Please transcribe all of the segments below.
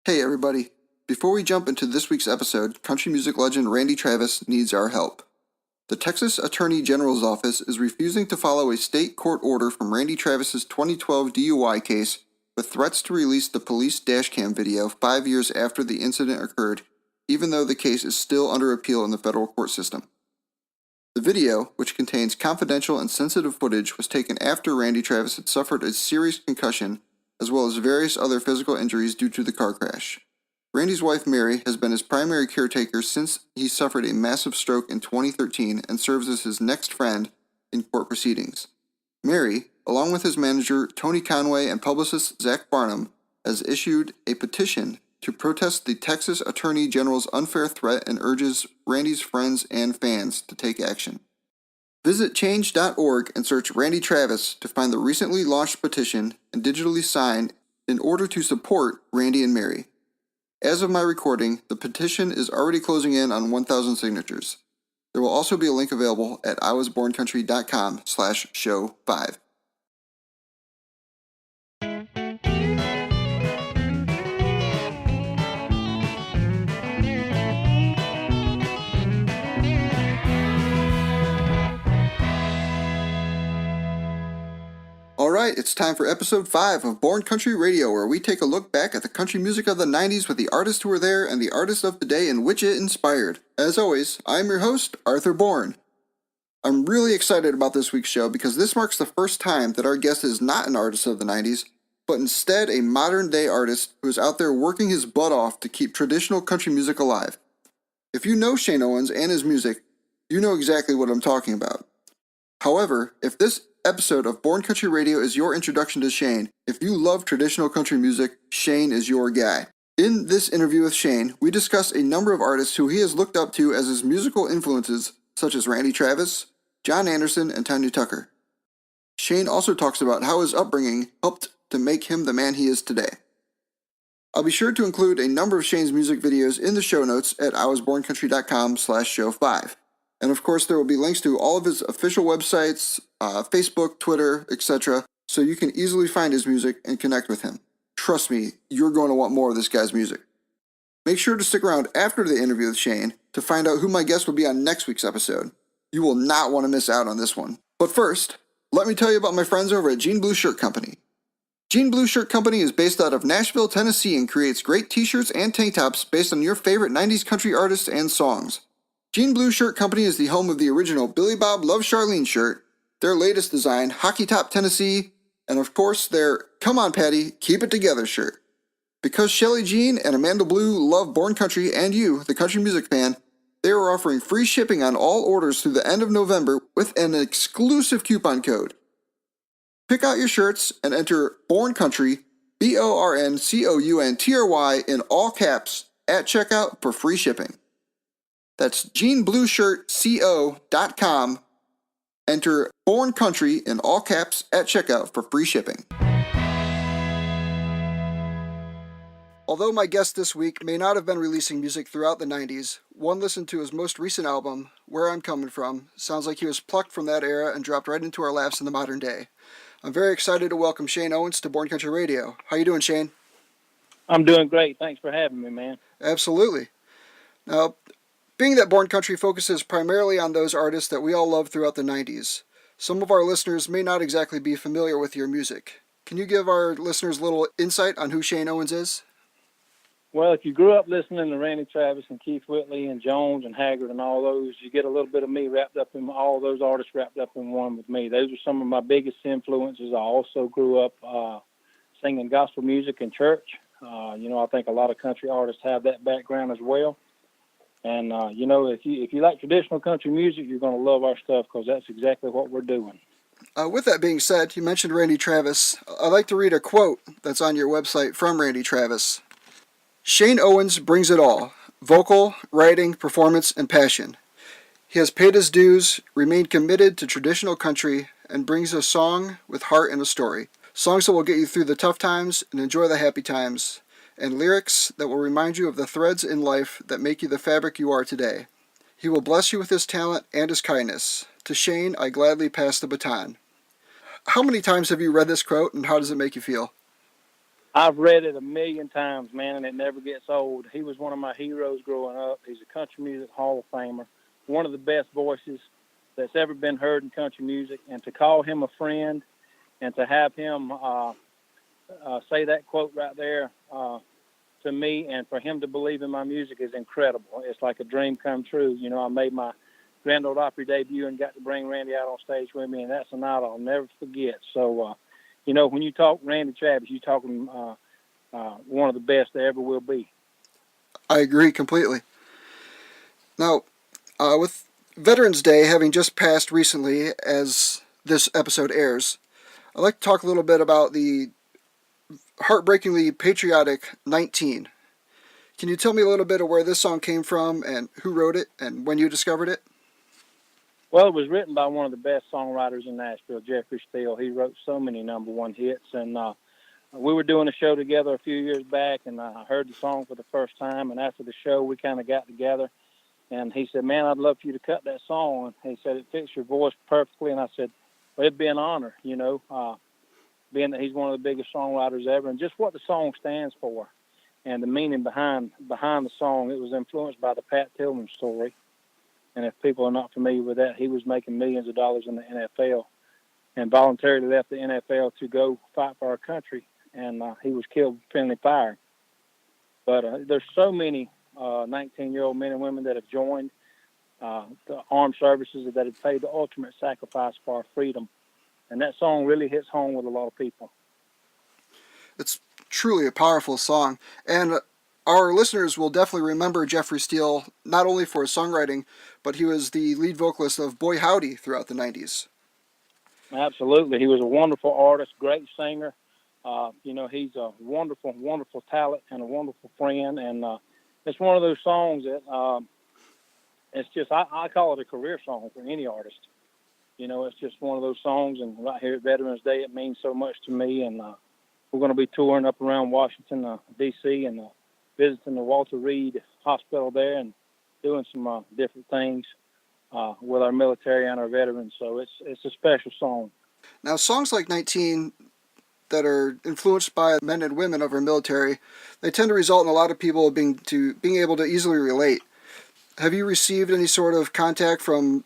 Hey everybody. Before we jump into this week's episode, country music legend Randy Travis needs our help. The Texas Attorney General's office is refusing to follow a state court order from Randy Travis's 2012 DUI case with threats to release the police dashcam video 5 years after the incident occurred, even though the case is still under appeal in the federal court system. The video, which contains confidential and sensitive footage, was taken after Randy Travis had suffered a serious concussion as well as various other physical injuries due to the car crash. Randy's wife Mary has been his primary caretaker since he suffered a massive stroke in 2013 and serves as his next friend in court proceedings. Mary, along with his manager Tony Conway and publicist Zach Barnum, has issued a petition to protest the Texas Attorney General's unfair threat and urges Randy's friends and fans to take action. Visit change.org and search Randy Travis to find the recently launched petition and digitally sign in order to support Randy and Mary. As of my recording, the petition is already closing in on 1,000 signatures. There will also be a link available at iwasborncountry.com/show5. Alright, it's time for episode 5 of Born Country Radio, where we take a look back at the country music of the 90s with the artists who were there and the artists of today in which it inspired. As always, I'm your host, Arthur Bourne. I'm really excited about this week's show because this marks the first time that our guest is not an artist of the 90s, but instead a modern-day artist who is out there working his butt off to keep traditional country music alive. If you know Shane Owens and his music, you know exactly what I'm talking about. However, if this episode of Born Country Radio is your introduction to Shane, if you love traditional country music, Shane is your guy. In this interview with Shane, we discuss a number of artists who he has looked up to as his musical influences, such as Randy Travis, John Anderson, and Tanya Tucker. Shane also talks about how his upbringing helped to make him the man he is today. I'll be sure to include a number of Shane's music videos in the show notes at iwasborncountry.com/show5. And of course, there will be links to all of his official websites, Facebook, Twitter, etc., so you can easily find his music and connect with him. Trust me, you're going to want more of this guy's music. Make sure to stick around after the interview with Shane to find out who my guest will be on next week's episode. You will not want to miss out on this one. But first, let me tell you about my friends over at Jean Blue Shirt Company. Jean Blue Shirt Company is based out of Nashville, Tennessee, and creates great t-shirts and tank tops based on your favorite 90s country artists and songs. Jean Blue Shirt Company is the home of the original Billy Bob Love Charlene shirt, their latest design, Hockey Top Tennessee, and of course their Come On Patty, Keep It Together shirt. Because Shelly Jean and Amanda Blue love Born Country and you, the country music fan, they are offering free shipping on all orders through the end of November with an exclusive coupon code. Pick out your shirts and enter Born Country, BORNCOUNTRY in all caps at checkout for free shipping. That's jeanblueshirtco.com. Enter Born Country in all caps at checkout for free shipping. Although my guest this week may not have been releasing music throughout the 90s, one listen to his most recent album, Where I'm Coming From, sounds like he was plucked from that era and dropped right into our laps in the modern day. I'm very excited to welcome Shane Owens to Born Country Radio. How you doing, Shane? I'm doing great. Thanks for having me, man. Absolutely. Now, being that Born Country focuses primarily on those artists that we all loved throughout the 90s, some of our listeners may not exactly be familiar with your music. Can you give our listeners a little insight on who Shane Owens is? Well, if you grew up listening to Randy Travis and Keith Whitley and Jones and Haggard and all those, you get a little bit of me wrapped up in all those artists wrapped up in one with me. Those are some of my biggest influences. I also grew up singing gospel music in church. I think a lot of country artists have that background as well. And, if you like traditional country music, you're going to love our stuff because that's exactly what we're doing. With that being said, you mentioned Randy Travis. I'd like to read a quote that's on your website from Randy Travis. Shane Owens brings it all: vocal, writing, performance, and passion. He has paid his dues, remained committed to traditional country, and brings a song with heart and a story. Songs that will get you through the tough times and enjoy the happy times. And lyrics that will remind you of the threads in life that make you the fabric you are today. He will bless you with his talent and his kindness. To Shane, I gladly pass the baton. How many times have you read this quote, and how does it make you feel? I've read it a million times, man, and it never gets old. He was one of my heroes growing up. He's a country music Hall of Famer, one of the best voices that's ever been heard in country music. And to call him a friend and to have him say that quote right there to me, and for him to believe in my music is incredible. It's like a dream come true. You know, I made my Grand Ole Opry debut and got to bring Randy out on stage with me, and that's a night I'll never forget. So, you know, when you talk Randy Travis, you're talking one of the best there ever will be. I agree completely. Now, with Veterans Day having just passed recently as this episode airs, I'd like to talk a little bit about the heartbreakingly patriotic 19. Can you tell me a little bit of where this song came from and who wrote it and when you discovered it? Well, it was written by one of the best songwriters in Nashville, Jeffrey Steele. He wrote so many number one hits, and we were doing a show together a few years back, and I heard the song for the first time. And after the show, we kind of got together, and he said, "Man, I'd love for you to cut that song." And he said, "It fits your voice perfectly." And I said, "Well, it'd be an honor, you know, being that he's one of the biggest songwriters ever, and just what the song stands for, and the meaning behind the song." It was influenced by the Pat Tillman story. And if people are not familiar with that, he was making millions of dollars in the NFL and voluntarily left the NFL to go fight for our country. And he was killed with friendly fire. But there's so many 19-year-old men and women that have joined the armed services that have paid the ultimate sacrifice for our freedom. And that song really hits home with a lot of people. It's truly a powerful song, and our listeners will definitely remember Jeffrey Steele not only for his songwriting, but he was the lead vocalist of Boy Howdy throughout the 90s. Absolutely. He was a wonderful artist, great singer. You know, he's a wonderful, wonderful talent and a wonderful friend. And it's one of those songs that it's just, I call it a career song for any artist. You know, it's just one of those songs. And right here at Veterans Day, it means so much to me. And we're going to be touring up around Washington, D.C., and visiting the Walter Reed Hospital there and doing some different things with our military and our veterans. So it's a special song. Now, songs like 19 that are influenced by men and women of our military, they tend to result in a lot of people being able to easily relate. Have you received any sort of contact from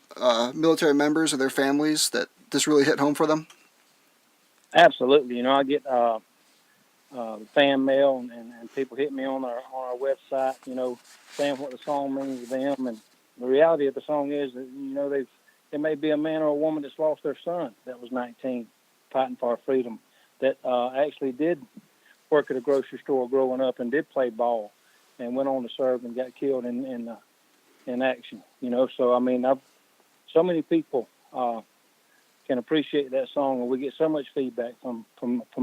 military members or their families that this really hit home for them? Absolutely. You know, I get fan mail and people hit me on our website, you know, saying what the song means to them. And the reality of the song is that, you know, it may be a man or a woman that's lost their son that was 19 fighting for our freedom, that actually did work at a grocery store growing up and did play ball and went on to serve and got killed in action, you know. So, I mean, so many people can appreciate that song, and we get so much feedback from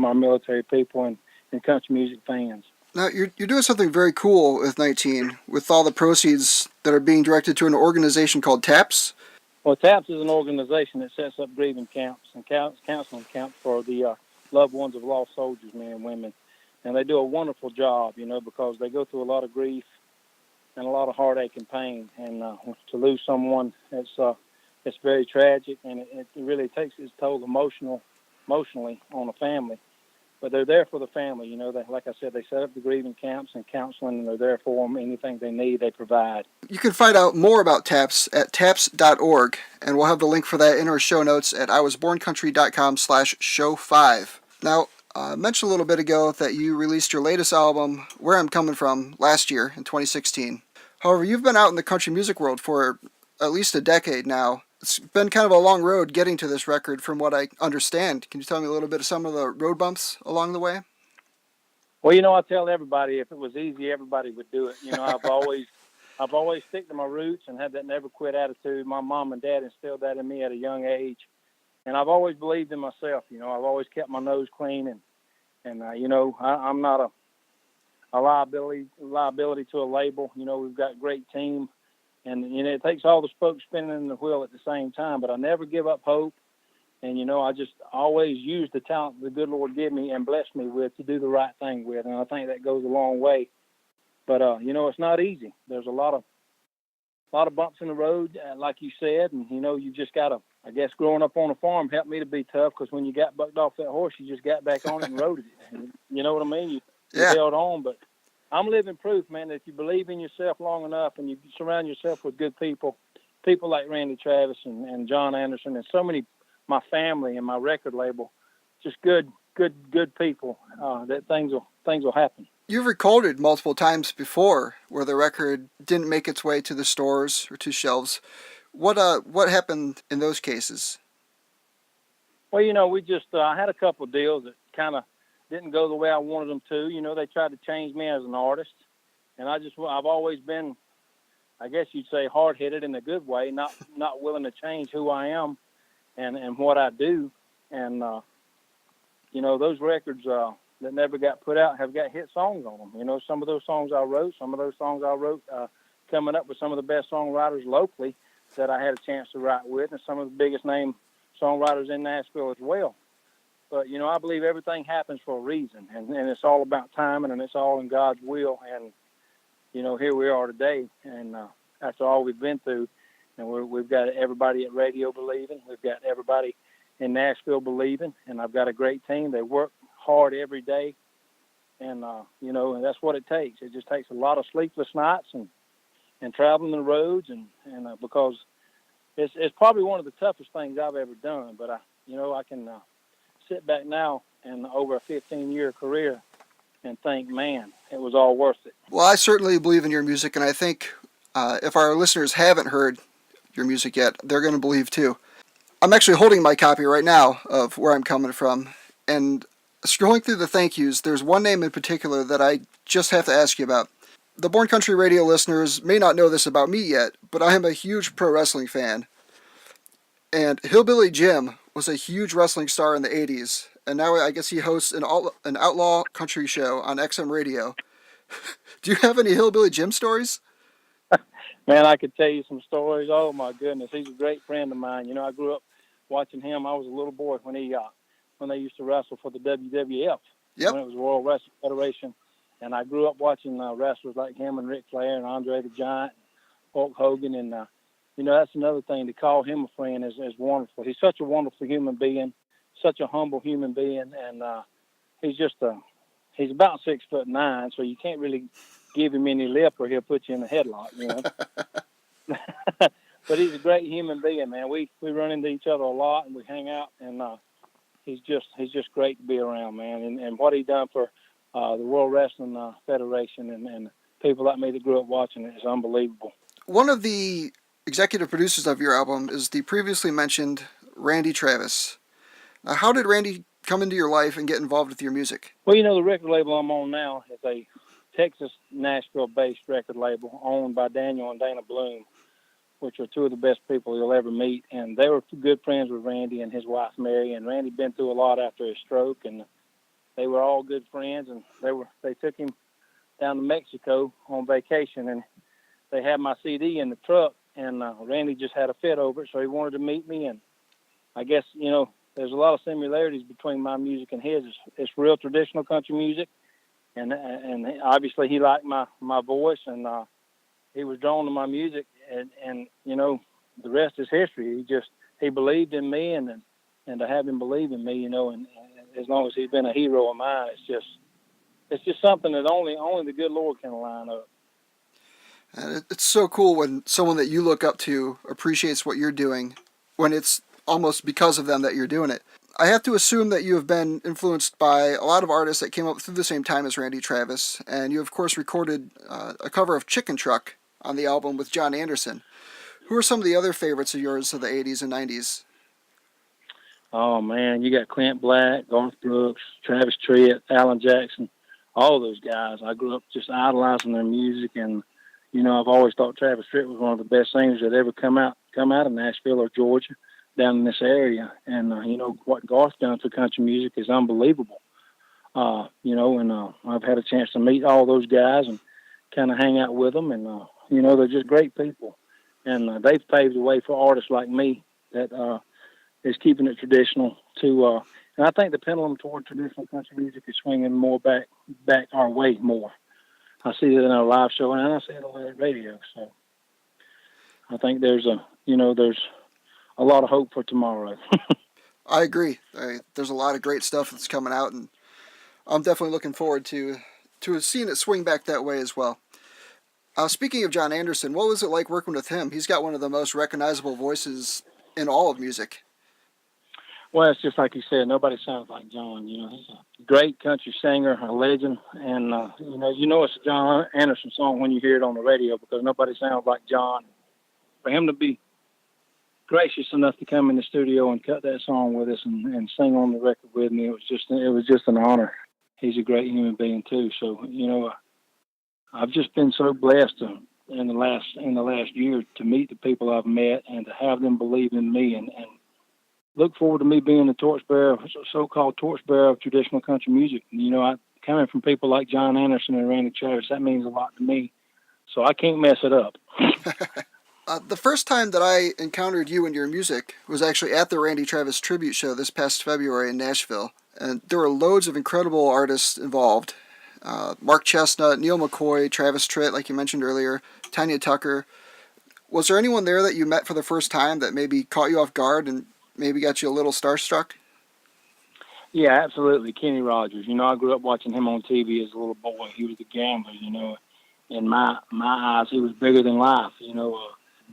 our military people and country music fans. Now, you're doing something very cool with 19, with all the proceeds that are being directed to an organization called T.A.P.S. Well, T.A.P.S is an organization that sets up grieving camps and counseling camps for the loved ones of lost soldiers, men and women. And they do a wonderful job, you know, because they go through a lot of grief and a lot of heartache and pain. And to lose someone, it's very tragic, and it really takes its toll emotionally on a family. But they're there for the family, you know. Like I said, they set up the grieving camps and counseling, and they're there for them. Anything they need, they provide. You can find out more about TAPS at taps.org, and we'll have the link for that in our show notes at iwasborncountry.com/show5. Now, I mentioned a little bit ago that you released your latest album, Where I'm Coming From, last year in 2016. However, you've been out in the country music world for at least a decade now. It's been kind of a long road getting to this record from what I understand. Can you tell me a little bit of some of the road bumps along the way? Well, you know, I tell everybody if it was easy, everybody would do it. You know, I've always stick to my roots and had that never quit attitude. My mom and dad instilled that in me at a young age, and I've always believed in myself. You know, I've always kept my nose clean, and you know, I'm not a liability to a label. You know, we've got a great team, and you know, it takes all the spokes spinning in the wheel at the same time. But I never give up hope. And, you know, I just always use the talent the good Lord gave me and blessed me with to do the right thing with. And I think that goes a long way. But, you know, it's not easy. There's a lot of bumps in the road, like you said. And, you know, you just got to I guess growing up on a farm helped me to be tough, because when you got bucked off that horse, you just got back on it and rode it. And you know what I mean? You Yeah. held on. But I'm living proof, man, that if you believe in yourself long enough and you surround yourself with good people, people like Randy Travis and John Anderson and so many, my family and my record label, just good people, that things will happen. You've recorded multiple times before where the record didn't make its way to the stores or to shelves. What happened in those cases? Well, we just I had a couple of deals that kind of didn't go the way I wanted them to. They tried to change me as an artist, and I've always been, I guess you'd say, hard-headed in a good way, not willing to change who I am and what I do. And those records that never got put out have got hit songs on them. Some of those songs I wrote, coming up with some of the best songwriters locally that I had a chance to write with, and some of the biggest name songwriters in Nashville as well. But, I believe everything happens for a reason, and it's all about timing, and it's all in God's will. And, here we are today, and after all we've been through, and we've got everybody at radio believing. We've got everybody in Nashville believing, and I've got a great team. They work hard every day, and, and that's what it takes. It just takes a lot of sleepless nights and traveling the roads, and because it's probably one of the toughest things I've ever done. But I can sit back now and over a 15-year career and think, man, it was all worth it. Well, I certainly believe in your music, and I think if our listeners haven't heard your music yet, they're going to believe too. I'm actually holding my copy right now of Where I'm Coming From, and scrolling through the thank yous, there's one name in particular that I just have to ask you about. The Born Country Radio listeners may not know this about me yet, but I am a huge pro wrestling fan. And Hillbilly Jim was a huge wrestling star in the 80s, and now I guess he hosts an outlaw country show on XM Radio. Do you have any Hillbilly Jim stories? Man, I could tell you some stories. Oh, my goodness. He's a great friend of mine. I grew up watching him. I was a little boy when they used to wrestle for the WWF, Yep. when it was World Wrestling Federation. And I grew up watching wrestlers like him and Ric Flair and Andre the Giant, Hulk Hogan. And, that's another thing. To call him a friend is wonderful. He's such a wonderful human being, such a humble human being. And he's about 6'9", so you can't really give him any lip or he'll put you in a headlock, But he's a great human being, man. We run into each other a lot and we hang out, and he's just great to be around, man. And what he done for the World Wrestling Federation and people like me that grew up watching it is unbelievable. One of the executive producers of your album is the previously mentioned Randy Travis. How did Randy come into your life and get involved with your music? Well, the record label I'm on now is a Texas, Nashville-based record label owned by Daniel and Dana Bloom, which are two of the best people you'll ever meet. And they were good friends with Randy and his wife, Mary. And Randy been through a lot after his stroke, and they were all good friends. And they took him down to Mexico on vacation, and they had my CD in the truck, and Randy just had a fit over it, so he wanted to meet me. And I guess, there's a lot of similarities between my music and his. It's real traditional country music, and obviously he liked my voice, and he was drawn to my music, and the rest is history. He believed in me, and to have him believe in me, and as long as he's been a hero of mine, it's just something that only the good Lord can line up. And it's so cool when someone that you look up to appreciates what you're doing, when it's almost because of them that you're doing it. I have to assume that you have been influenced by a lot of artists that came up through the same time as Randy Travis, and you of course recorded a cover of Chicken Truck on the album with John Anderson. Who are some of the other favorites of yours of the 80s and 90s? Oh, man, you got Clint Black, Garth Brooks, Travis Tritt, Alan Jackson, all those guys. I grew up just idolizing their music, and I've always thought Travis Tritt was one of the best singers that ever come out of Nashville or Georgia, down in this area. And what Garth done for country music is unbelievable. I've had a chance to meet all those guys and kind of hang out with them, and they're just great people, and they've paved the way for artists like me that is keeping it traditional too. And I think the pendulum toward traditional country music is swinging more back our way more. I see it in our live show, and I see it on the radio. So I think there's a lot of hope for tomorrow. I agree. There's a lot of great stuff that's coming out, and I'm definitely looking forward to seeing it swing back that way as well. Speaking of John Anderson, what was it like working with him? He's got one of the most recognizable voices in all of music. Well, it's just like you said, nobody sounds like John. You know, he's a great country singer, a legend, and you know it's a John Anderson song when you hear it on the radio because nobody sounds like John. For him to be gracious enough to come in the studio and cut that song with us and sing on the record with me, it was just an honor. He's a great human being too. So I've just been so blessed in the last year to meet the people I've met and to have them believe in me and look forward to me being the torchbearer, so-called torchbearer of traditional country music. Coming from people like John Anderson and Randy Travis, that means a lot to me. So I can't mess it up. The first time that I encountered you and your music was actually at the Randy Travis tribute show this past February in Nashville, and there were loads of incredible artists involved. Mark Chestnut, Neil McCoy, Travis Tritt, like you mentioned earlier, Tanya Tucker. Was there anyone there that you met for the first time that maybe caught you off guard and maybe got you a little starstruck? Yeah, absolutely. Kenny Rogers. I grew up watching him on TV as a little boy. He was the gambler. In my eyes, he was bigger than life.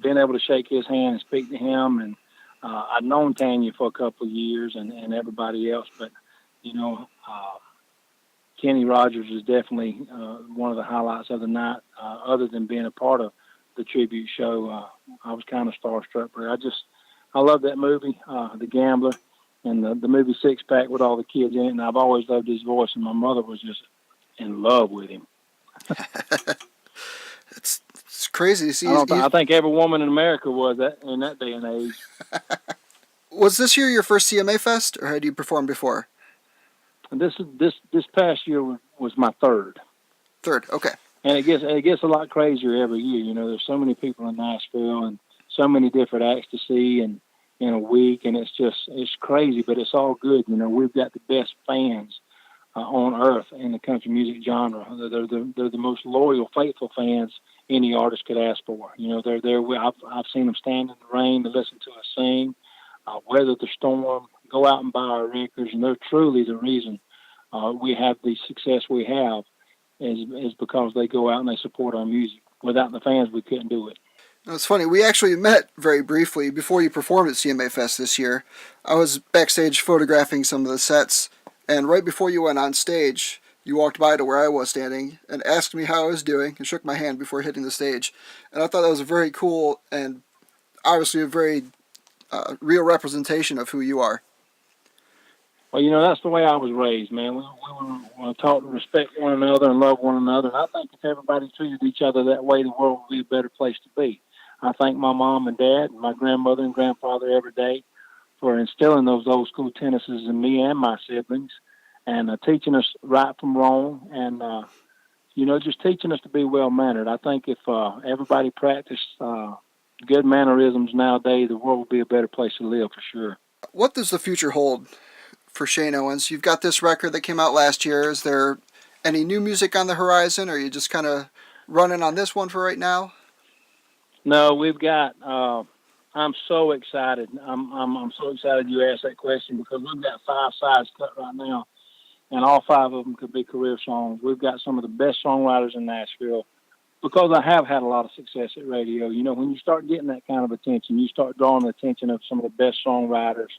Being able to shake his hand and speak to him, and I'd known Tanya for a couple of years, and everybody else, but Kenny Rogers is definitely one of the highlights of the night. Other than being a part of the tribute show, I was kind of starstruck. But I love that movie, The Gambler, and the movie Six Pack with all the kids in it. And I've always loved his voice, and my mother was just in love with him. It's crazy to see. I think every woman in America was that in that day and age. Was this year your first CMA Fest, or had you performed before? And this past year was my third. Third, okay. And it gets a lot crazier every year. There's so many people in Nashville and so many different acts to see and in a week, and it's crazy, but it's all good. We've got the best fans on earth in the country music genre. They're the most loyal, faithful fans any artist could ask for. They're there. I've seen them stand in the rain to listen to us sing, weather the storm, go out and buy our records, and they're truly the reason we have the success we have is because they go out and they support our music. Without the fans, we couldn't do it. It's funny, we actually met very briefly before you performed at CMA Fest this year. I was backstage photographing some of the sets, and right before you went on stage, you walked by to where I was standing and asked me how I was doing and shook my hand before hitting the stage. And I thought that was a very cool and obviously a very real representation of who you are. Well, that's the way I was raised, man. We were taught to respect one another and love one another. And I think if everybody treated each other that way, the world would be a better place to be. I thank my mom and dad and my grandmother and grandfather every day for instilling those old school tendencies in me and my siblings and teaching us right from wrong and, just teaching us to be well-mannered. I think if everybody practiced good mannerisms nowadays, the world would be a better place to live for sure. What does the future hold for Shane Owens? You've got this record that came out last year. Is there any new music on the horizon, or are you just kind of running on this one for right now? No, we've got. I'm so excited. I'm so excited you asked that question because we've got 5 sides cut right now, and all 5 of them could be career songs. We've got some of the best songwriters in Nashville because I have had a lot of success at radio. When you start getting that kind of attention, you start drawing the attention of some of the best songwriters,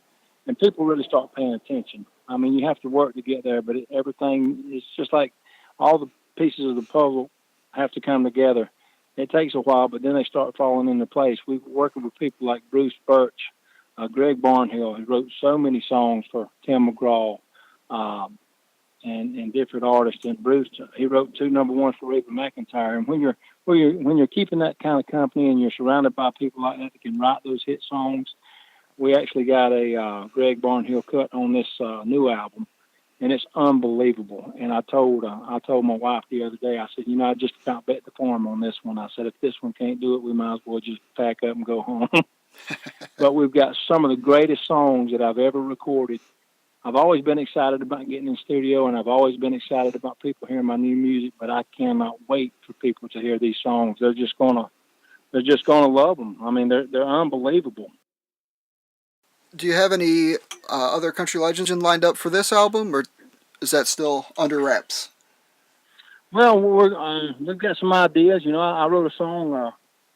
and people really start paying attention. I mean, you have to work to get there, but everything is just like all the pieces of the puzzle have to come together. It takes a while, but then they start falling into place. We're working with people like Bruce Birch, Greg Barnhill, who wrote so many songs for Tim McGraw, and different artists. And Bruce, he wrote 2 number ones for Reba McEntire. And when you're keeping that kind of company and you're surrounded by people like that can write those hit songs, we actually got a Greg Barnhill cut on this new album. And it's unbelievable. And I told my wife the other day, I said, I just about bet the farm on this one. I said, if this one can't do it, we might as well just pack up and go home. But we've got some of the greatest songs that I've ever recorded. I've always been excited about getting in the studio, and I've always been excited about people hearing my new music, but I cannot wait for people to hear these songs. They're just gonna love them. I mean, they're unbelievable. Do you have any other country legends lined up for this album, or is that still under wraps? Well, we've got some ideas. You know, I wrote a song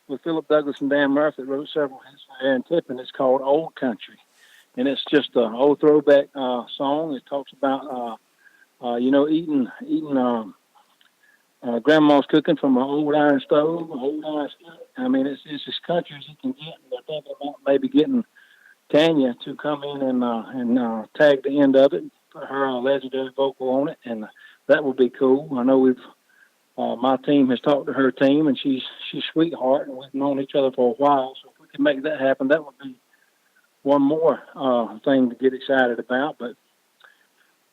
with Philip Douglas and Dan Murphy that wrote several hits for Aaron Tippin. It's called Old Country. And it's just an old throwback song. It talks about, eating grandma's cooking from an old iron stove, an old iron skillet. I mean, it's as country as you can get. And they're thinking about maybe getting Tanya to come in and tag the end of it, put her legendary vocal on it, and that would be cool. I know my team has talked to her team, and she's sweetheart, and we've known each other for a while. So if we can make that happen, that would be one more thing to get excited about. But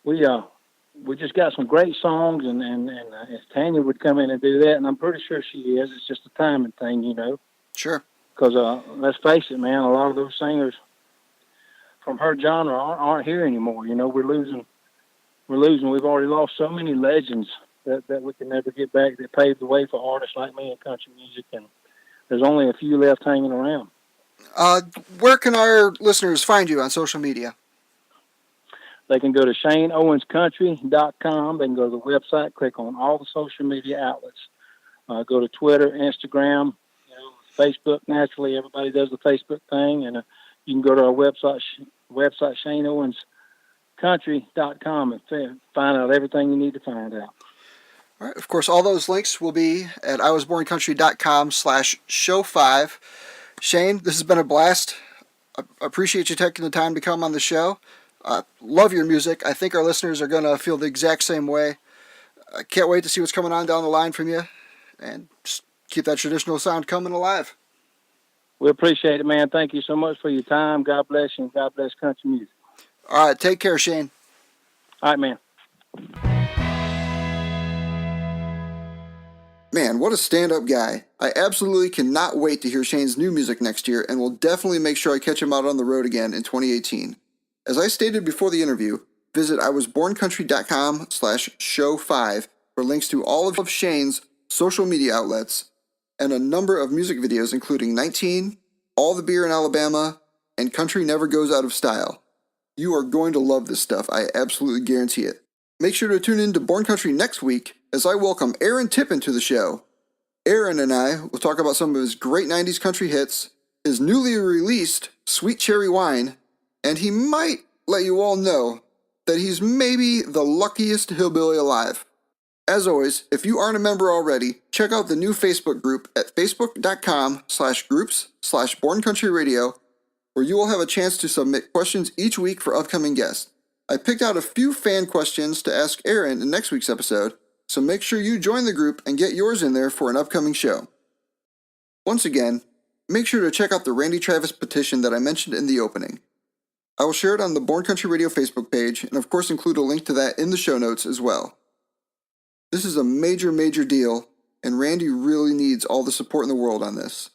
we just got some great songs, and if Tanya would come in and do that, and I'm pretty sure she is. It's just a timing thing, you know. Sure. Because let's face it, man, a lot of those singers from her genre aren't here anymore. You know, we're losing. We've already lost so many legends that we can never get back that paved the way for artists like me in country music, and there's only a few left hanging around. Where can our listeners find you on social media? They can go to ShaneOwensCountry.com. They can go to the website, click on all the social media outlets. Go to Twitter, Instagram, Facebook. Naturally, everybody does the Facebook thing, and you can go to our website ShaneOwensCountry.com, and find out everything you need to find out. All right. Of course, all those links will be at iwasborncountry.com/show5. Shane, this has been a blast. I appreciate you taking the time to come on the show. Love your music. I think our listeners are going to feel the exact same way. I can't wait to see what's coming on down the line from you. And just keep that traditional sound coming alive. We appreciate it, man. Thank you so much for your time. God bless you, and God bless country music. All right. Take care, Shane. All right, man. Man, what a stand-up guy. I absolutely cannot wait to hear Shane's new music next year, and will definitely make sure I catch him out on the road again in 2018. As I stated before the interview, visit iwasborncountry.com/show5 for links to all of Shane's social media outlets and a number of music videos including 19, All the Beer in Alabama, and Country Never Goes Out of Style. You are going to love this stuff, I absolutely guarantee it. Make sure to tune in to Born Country next week as I welcome Aaron Tippin to the show. Aaron and I will talk about some of his great 90s country hits, his newly released Sweet Cherry Wine, and he might let you all know that he's maybe the luckiest hillbilly alive. As always, if you aren't a member already, check out the new Facebook group at facebook.com/groups/borncountryradio, where you will have a chance to submit questions each week for upcoming guests. I picked out a few fan questions to ask Aaron in next week's episode, so make sure you join the group and get yours in there for an upcoming show. Once again, make sure to check out the Randy Travis petition that I mentioned in the opening. I will share it on the Born Country Radio Facebook page, and of course include a link to that in the show notes as well. This is a major, major deal, and Randy really needs all the support in the world on this.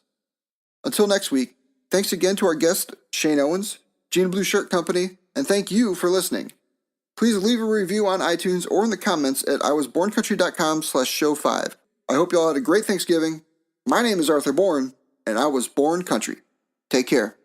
Until next week, thanks again to our guest, Shane Owens, Gene Blue Shirt Company, and thank you for listening. Please leave a review on iTunes or in the comments at iwasborncountry.com/show5. I hope you all had a great Thanksgiving. My name is Arthur Bourne, and I was born country. Take care.